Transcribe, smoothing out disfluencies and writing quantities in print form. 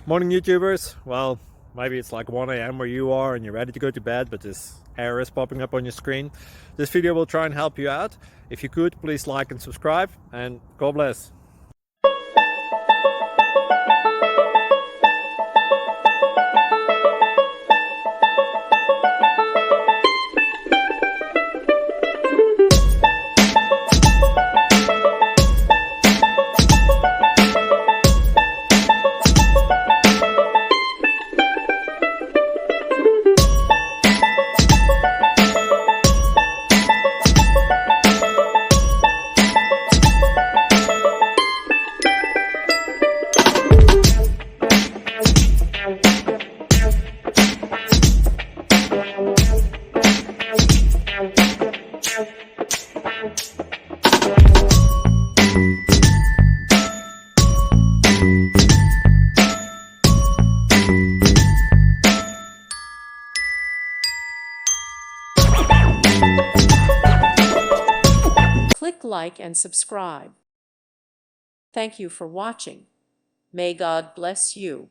Morning YouTubers. Well, maybe it's like 1 a.m. where you are and you're ready to go to bed, but this error is popping up on your screen. This video will try and help you out. If you could, please like and subscribe, and God bless. Click like and subscribe. Thank you for watching. May God bless you.